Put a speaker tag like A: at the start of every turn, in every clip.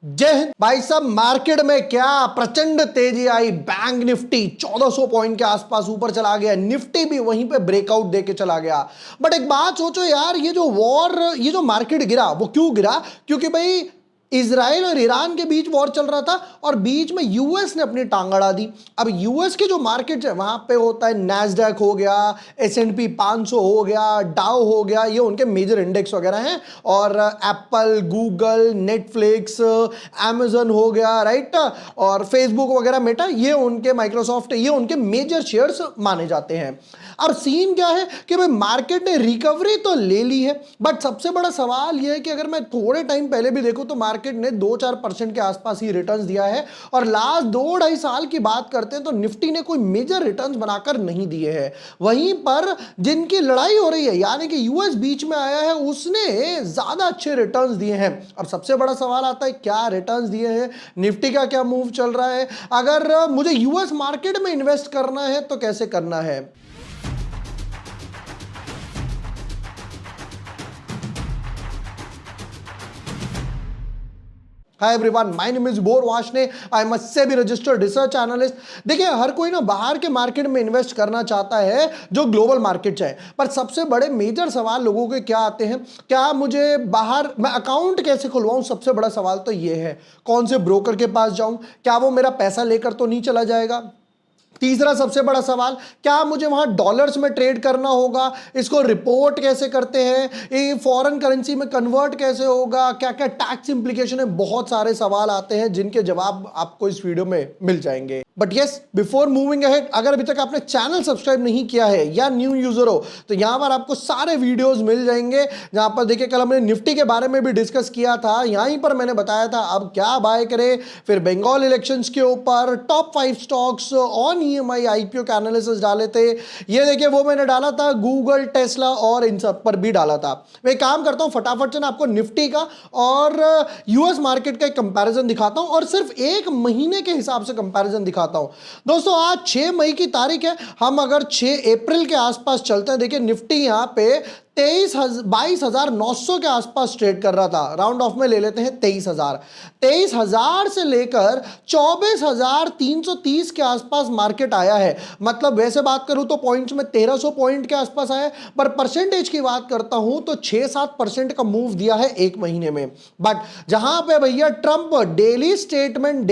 A: जय हिंद भाई साहब। मार्केट में क्या प्रचंड तेजी आई। बैंक निफ्टी 1400 पॉइंट के आसपास ऊपर चला गया, निफ्टी भी वहीं पे ब्रेकआउट देके चला गया। बट एक बात सोचो यार, ये जो मार्केट गिरा वो क्यों गिरा? क्योंकि भाई इजराइल और ईरान के बीच वॉर चल रहा था और बीच में यूएस ने अपनी टांग अड़ा दी। अब यूएस के जो मार्केट है वहां पे होता है नैस्डैक हो गया, S&P 500 हो गया, डाउ हो गया, ये उनके मेजर इंडेक्स वगैरह हैं। और एप्पल, गूगल, नेटफ्लिक्स, amazon हो गया, राइट, और फेसबुक वगैरह, मेटा, ये उनके, माइक्रोसॉफ्ट, ये उनके मेजर शेयर्स माने जाते हैं। अब सीन क्या है कि भाई मार्केट ने रिकवरी तो ले ली है, बट सबसे बड़ा सवाल यह है कि अगर मैं थोड़े टाइम पहले भी देखूं तो मार्केट ने 2-4% के आसपास ही रिटर्न्स दिया है। और लास्ट 2-2.5 साल की बात करते हैं तो निफ्टी ने कोई मेजर रिटर्न्स बनाकर नहीं दिए हैं। वहीं पर जिनकी लड़ाई हो रही है, यानी कि यूएस बीच में आया है, उसने ज्यादा अच्छे रिटर्न्स दिए हैं। अब सबसे बड़ा सवाल आता है क्या रिटर्न्स दिए हैं, निफ्टी का क्या मूव चल रहा है, अगर मुझे यूएस मार्केट में इन्वेस्ट करना है तो कैसे करना है। Hi everyone, my name is bore Washne, I am a SEBI registered research analyst. देखिए, हर कोई ना बाहर के मार्केट में इन्वेस्ट करना चाहता है जो ग्लोबल मार्केट है, पर सबसे बड़े मेजर सवाल लोगों के क्या आते हैं, क्या मुझे बाहर मैं अकाउंट कैसे खुलवाऊं? सबसे बड़ा सवाल तो ये है। कौन से ब्रोकर के पास जाऊं? क्या वो मेरा पैसा लेकर तो नहीं चला जाएगा? तीसरा सबसे बड़ा सवाल, क्या मुझे वहां डॉलर्स में ट्रेड करना होगा? इसको रिपोर्ट कैसे करते हैं? ये फॉरेन करेंसी में कन्वर्ट कैसे होगा? क्या क्या टैक्स इंप्लीकेशन है? बहुत सारे सवाल आते हैं जिनके जवाब आपको इस वीडियो में मिल जाएंगे। But yes, before moving ahead, अगर अभी तक आपने चैनल सब्सक्राइब नहीं किया है या न्यू यूजर हो तो यहां पर आपको सारे वीडियोस मिल जाएंगे। जहां पर देखिए, कल हमने निफ्टी के बारे में भी डिस्कस किया था, यहीं पर मैंने बताया था अब क्या बाय करें, फिर बंगाल इलेक्शंस के ऊपर top 5 stocks on EMI IPO का एनालिसिस डाले थे। ये देखिए, वो मैंने डाला था, गूगल, टेस्ला और इन सब पर भी डाला था। मैं काम करता हूं, फटाफट से ना आपको निफ्टी का और यूएस मार्केट का एक कंपैरिजन दिखाता हूं और सिर्फ एक महीने के हिसाब से कंपैरिजन दिखाता हूं। दोस्तों, आज 6 मई की तारीख है। हम अगर 6 अप्रैल के आसपास चलते हैं, देखिए निफ्टी यहां पे 22,900 के आसपास ट्रेड कर रहा था। राउंड ऑफ में ले लेते हैं 23,000 से लेकर 24,330 के आसपास मार्केट आया है। मतलब वैसे बात करूं तो पॉइंट्स में 1300 पॉइंट के आसपास आया है, पर परसेंटेज की बात करता हूं तो 6-7% का मूव दिया है एक महीने में। बट जहां पे भैया ट्रंप डेली स्टेटमेंट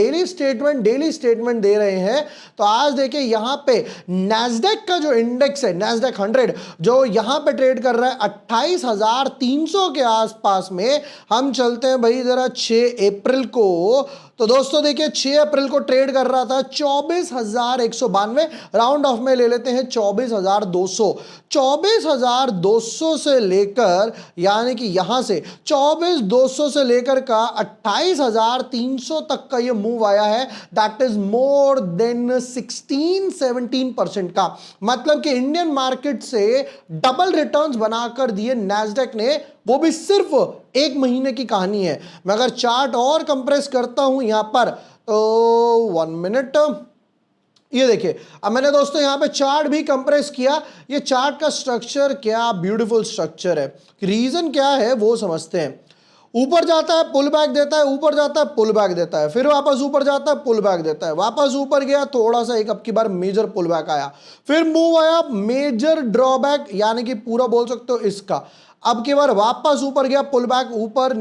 A: दे रहे हैं, तो आज देखिए यहां पे नैस्डैक का जो इंडेक्स है, नैस्डैक 100, जो यहां पे ट्रेड कर रहा है 28,300 के आसपास में। हम चलते हैं भाई जरा 6 अप्रैल को, तो दोस्तों देखिए 6 अप्रैल को ट्रेड कर रहा था 24,192। राउंड ऑफ में ले लेते हैं 24,200 से लेकर, यानी कि यहां से 24,200 से लेकर का 28,300 तक का ये मूव आया है। दैट इज मोर देन 16-17% का। मतलब कि इंडियन मार्केट से डबल रिटर्न्स बनाकर दिए नैस्डैक ने, वो भी सिर्फ एक महीने की कहानी है। मैं अगर चार्ट और कंप्रेस करता हूं यहां पर, तो 1 मिनट, ये देखिए, अब मैंने दोस्तों यहां पे चार्ट भी कंप्रेस किया। ये चार्ट का स्ट्रक्चर क्या ब्यूटीफुल स्ट्रक्चर है। रीजन क्या है वो समझते हैं। ऊपर जाता है, पुल बैक देता है, ऊपर जाता है, पुल बैक देता है, फिर वापस ऊपर जाता है, पुल बैक देता है, वापस ऊपर गया, थोड़ा सा एक अब की बार मेजर पुल बैक आया, फिर मूव आया, मेजर ड्रॉबैक, यानी कि पूरा बोल सकते हो इसका। अब की बार वापस ऊपर गया, पुल बैक ऊपर,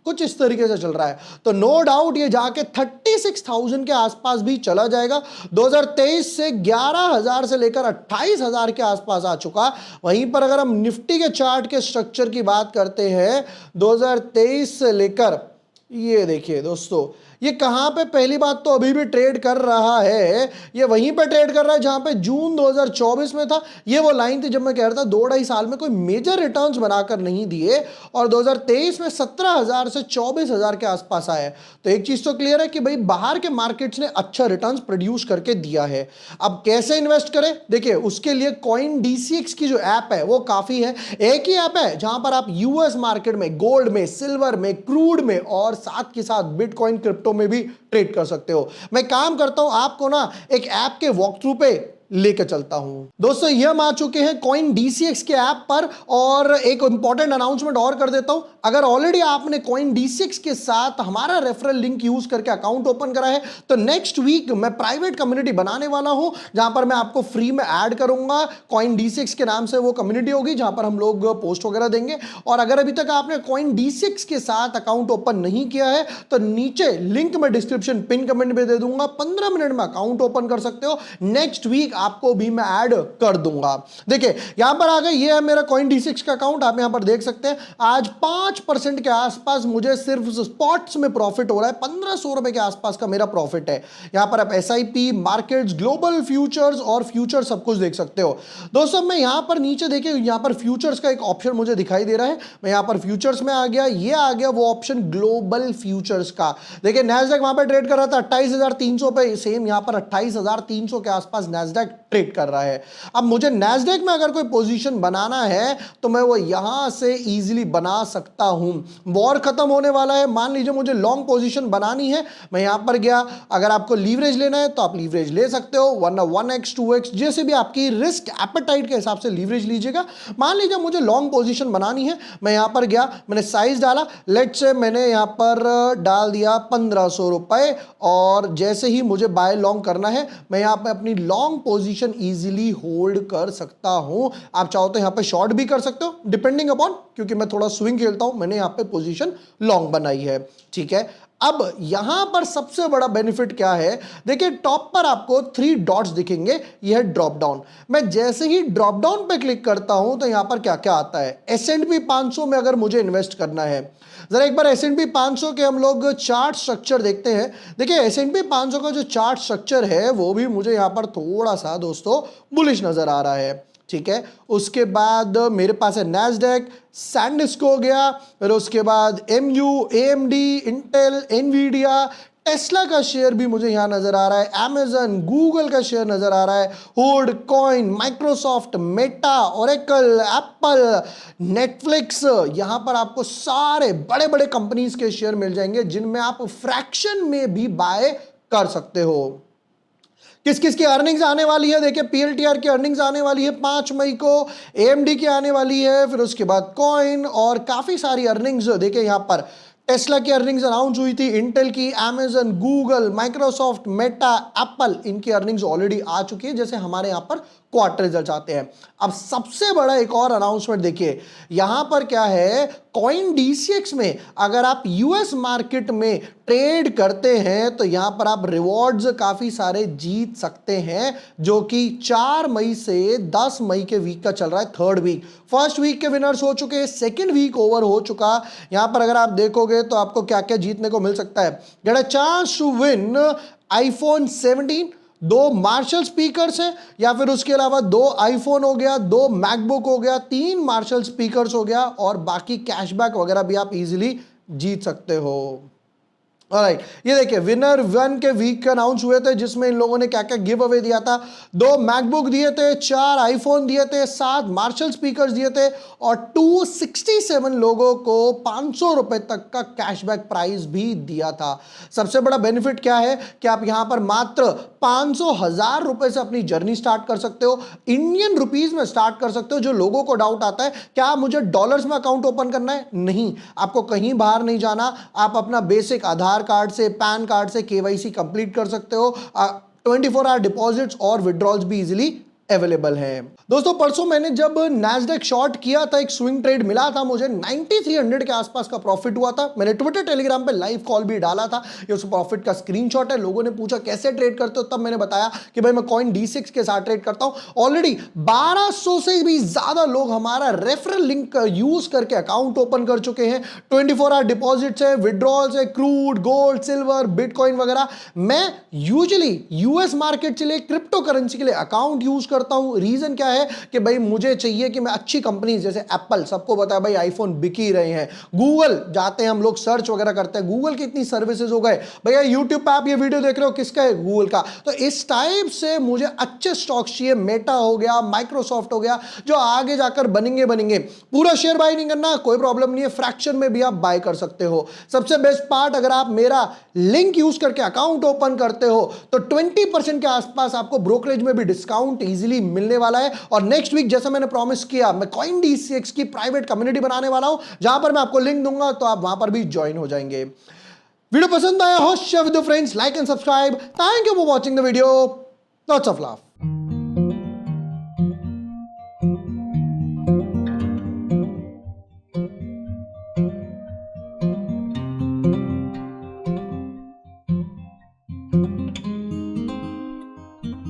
A: कुछ इस तरीके से चल रहा है। तो नो डाउट ये जाके 36,000 के आसपास भी चला जाएगा। 2023 से 11,000 से लेकर 28,000 के आसपास आ चुका। वहीं पर अगर हम निफ्टी के चार्ट के स्ट्रक्चर की बात करते हैं, 2023 से लेकर, ये देखिए दोस्तों, ये कहां पे, पहली बात तो अभी भी ट्रेड कर रहा है, ये वहीं पे ट्रेड कर रहा है जहां पे जून 2024 में था। ये वो लाइन थी जब मैं कह रहा था 2-2.5 साल में कोई मेजर रिटर्न्स बनाकर नहीं दिए, और 2023 में 17,000 से 24,000 के आसपास आया है। तो एक चीज तो क्लियर है कि भाई बाहर के मार्केट्स ने अच्छा रिटर्न्स प्रोड्यूस करके दिया है। अब कैसे इन्वेस्ट करें? देखिए, उसके लिए कॉइन DCX की जो ऐप है वो काफी है। एक ही ऐप है जहां पर आप यूएस मार्केट में गोल्ड में, सिल्वर में, क्रूड में और साथ के साथ बिटकॉइन, क्रिप्टो में भी ट्रेड कर सकते हो। मैं काम करता हूं, आपको ना एक ऐप के वॉक थ्रू पे लेकर चलता हूं। दोस्तों ये हम आ चुके हैं कॉइन DCX के ऐप पर, और एक इंपॉर्टेंट अनाउंसमेंट और कर देता हूं। अगर ऑलरेडी आपने कॉइन DCX के साथ हमारा रेफरल लिंक यूज करके अकाउंट ओपन करा है, तो नेक्स्ट वीक मैं प्राइवेट कम्युनिटी बनाने वाला हूं, जहां पर मैं आपको फ्री में ऐड करूंगा। कॉइन DCX के नाम से वो कम्युनिटी होगी, जहां पर हम लोग पोस्ट वगैरह देंगे। और अगर अभी तक आपने कॉइन DCX के साथ अकाउंट ओपन नहीं किया है, तो नीचे लिंक में डिस्क्रिप्शन पिन कमेंट में दे दूंगा, 15 मिनट में अकाउंट ओपन कर सकते हो। नेक्स्ट वीक आपको भी मैं ऐड कर दूंगा। देखिए यहां पर आ गए, ये है मेरा कॉइन DCX का अकाउंट, आप यहां पर देख सकते हैं। आज 5% के आसपास मुझे सिर्फ स्पॉट्स में प्रॉफिट हो रहा है, 1500 रुपए के आसपास का मेरा प्रॉफिट है। यहां पर आप SIP, मार्केट्स, ग्लोबल फ्यूचर्स और फ्यूचर सब कुछ देख सकते हो। दोस्तों मैं यहां पर नीचे देखिए, यहां पर फ्यूचर्स का एक ऑप्शन मुझे दिखाई दे रहा है। मैं यहां पर फ्यूचर्स में आ गया, ये आ गया वो ऑप्शन ग्लोबल फ्यूचर्स का। देखिए नैस्डैक वहां पर ट्रेड कर रहा था 28,300 पे, सेम यहां पर 28,300 के आसपास नैस्डैक ट्रेड कर रहा है। अब मुझे नैस्डैक में अगर कोई पोजीशन बनाना है तो मैं वो यहां से इजीली बना सकता हूं। वॉर खत्म होने वाला है, मान लीजिए मुझे लॉन्ग पोजीशन बनानी है, मैं यहां पर गया। अगर आपको लीवरेज लेना है तो आप लीवरेज ले सकते हो, वरना 1x 2x जैसे भी आपकी रिस्क एपेटाइट के हिसाब से लीवरेज लीजिएगा। मान लीजिए मुझे लॉन्ग पोजीशन बनानी है, मैं यहां पर गया, मैंने साइज डाला, लेट से मैंने यहां पर डाल दिया 1500 रुपए, और जैसे ही मुझे बाय लॉन्ग करना है, मैं यहां पर अपनी लॉन्ग पोजीशन इजीली होल्ड कर सकता हूं। आप चाहो तो यहां पे शॉर्ट भी कर सकते हो, डिपेंडिंग अपॉन, क्योंकि मैं थोड़ा स्विंग खेलता हूं, मैंने यहां पे पोजीशन लॉन्ग बनाई है। ठीक है, अब यहां पर सबसे बड़ा बेनिफिट क्या है, देखिए टॉप पर आपको 3 डॉट्स दिखेंगे, यह ड्रॉप डाउन। मैं जैसे ही ड्रॉप डाउन पे क्लिक करता हूं तो यहां पर क्या क्या आता है। S&P 500 में अगर मुझे इन्वेस्ट करना है, जरा एक बार S&P 500 के हम लोग चार्ट स्ट्रक्चर देखते हैं। देखिए S&P 500 का जो चार्ट स्ट्रक्चर है वो भी मुझे यहां पर थोड़ा सा दोस्तों बुलिश नजर आ रहा है। ठीक है, उसके बाद मेरे पास है नैस्डैक, सैंडिस्को हो गया, फिर उसके बाद MU, AMD, Intel, Nvidia, Tesla का शेयर भी मुझे यहां नजर आ रहा है, अमेजन, गूगल का शेयर नजर आ रहा है, hood, coin, Microsoft, Meta, Oracle, Apple, Netflix. यहां पर आपको सारे बड़े बड़े कंपनीज के शेयर मिल जाएंगे, जिनमें आप फ्रैक्शन में भी बाय कर सकते हो। किस किस की अर्निंग्स आने वाली है, देखिए PLTR की अर्निंग्स आने वाली है 5 मई को, AMD की आने वाली है, फिर उसके बाद कॉइन और काफी सारी अर्निंग्स। देखिए यहां पर टेस्ला की अर्निंग्स अनाउंस हुई थी, इंटेल की, Amazon, Google, Microsoft, Meta, Apple, इनकी अर्निंग्स ऑलरेडी आ चुकी है, जैसे हमारे यहां पर क्वार्टर रिजल्ट आते हैं। अब सबसे बड़ा एक और अनाउंसमेंट देखिए, यहां पर क्या है, कॉइन DCX में अगर आप US मार्केट में ट्रेड करते हैं तो यहां पर आप रिवॉर्ड्स काफी सारे जीत सकते हैं, जो कि 4 मई से 10 मई के वीक का चल रहा है, थर्ड वीक। फर्स्ट वीक के विनर्स हो चुके हैं, सेकेंड वीक ओवर हो चुका। यहां पर अगर आप देखोगे तो आपको क्या क्या जीतने को मिल सकता है। Get a chance to win iPhone 17, 2 Marshall speakers हैं, या फिर उसके अलावा 2 आईफोन हो गया, 2 मैकबुक हो गया, 3 मार्शल स्पीकर्स हो गया, और बाकी कैशबैक वगैरह भी आप इजीली जीत सकते हो। ऑलराइट, ये देखिए विनर 1 के वीक अनाउंस हुए थे, जिसमें इन लोगों ने क्या क्या गिव अवे दिया था। 2 मैकबुक दिए थे, 4 आईफोन दिए थे, 7 मार्शल स्पीकर्स दिए थे, और 267 लोगों को 500 रुपए तक का कैशबैक प्राइस भी दिया था। सबसे बड़ा बेनिफिट क्या है कि आप यहां पर मात्र 500,000 रुपए से अपनी जर्नी स्टार्ट कर सकते हो, इंडियन रुपीज में स्टार्ट कर सकते हो। जो लोगों को डाउट आता है क्या मुझे डॉलर्स में अकाउंट ओपन करना है, नहीं, आपको कहीं बाहर नहीं जाना, आप अपना बेसिक आधार कार्ड से, पैन कार्ड से KYC कंप्लीट कर सकते हो। 24 आवर डिपॉजिट्स और विड्रॉल्स भी इजीली अवेलेबल है। दोस्तों परसों मैंने जब नैस्डैक शॉर्ट किया था, एक स्विंग ट्रेड मिला था मुझे, 9300 के आसपास का प्रॉफिट हुआ था। मैंने ट्विटर टेलीग्राम पे लाइव कॉल भी डाला था, ये उस प्रॉफिट का स्क्रीनशॉट है। लोगों ने पूछा कैसे ट्रेड करते हो, तब मैंने बताया कि भाई मैं कॉइन DCX के साथ ट्रेड करता हूं। ऑलरेडी 1200 से भी ज्यादा लोग हमारा रेफरल लिंक यूज करके अकाउंट ओपन कर चुके हैं। 24 आवर डिपॉजिट्स है, विड्रॉल्स है, क्रूड, गोल्ड, सिल्वर, बिटकॉइन वगैरह। मैं यूजुअली US मार्केट के लिए, क्रिप्टो करेंसी के लिए अकाउंट यूज करता करता हूं। रीजन क्या है कि भाई मुझे चाहिए कि मैं अच्छी कंपनी जैसे एप्पल, सबको पता है भाई आईफोन बिक ही रहे हैं। गूगल जाते हैं हम लोग, सर्च वगैरह करते हैं, गूगल की इतनी सर्विसेज हो गए। भैया यूट्यूब पे आप ये वीडियो देख रहे हो, किसका है? गूगल का। तो इस टाइप से मुझे अच्छे स्टॉक्स चाहिए। मेटा हो गया, माइक्रोसॉफ्ट हो गया, जो आगे जाकर बनेंगे। पूरा शेयर बाय नहीं करना, कोई प्रॉब्लम नहीं है, फ्रैक्शन में भी आप बाय कर सकते हो। सबसे बेस्ट पार्ट, अगर आप मेरा लिंक यूज करके अकाउंट ओपन करते हो तो 20% के आसपास आपको ब्रोकरेज में भी डिस्काउंट इजीली मिलने वाला है। और नेक्स्ट वीक जैसा मैंने प्रॉमिस किया, मैं कॉइन डीसीएक्स की प्राइवेट कम्युनिटी बनाने वाला हूं, जहां पर मैं आपको लिंक दूंगा, तो आप वहां पर भी ज्वाइन हो जाएंगे। वीडियो पसंद आया हो, share with your friends, like and subscribe. Thank you for watching the video. Lots of love.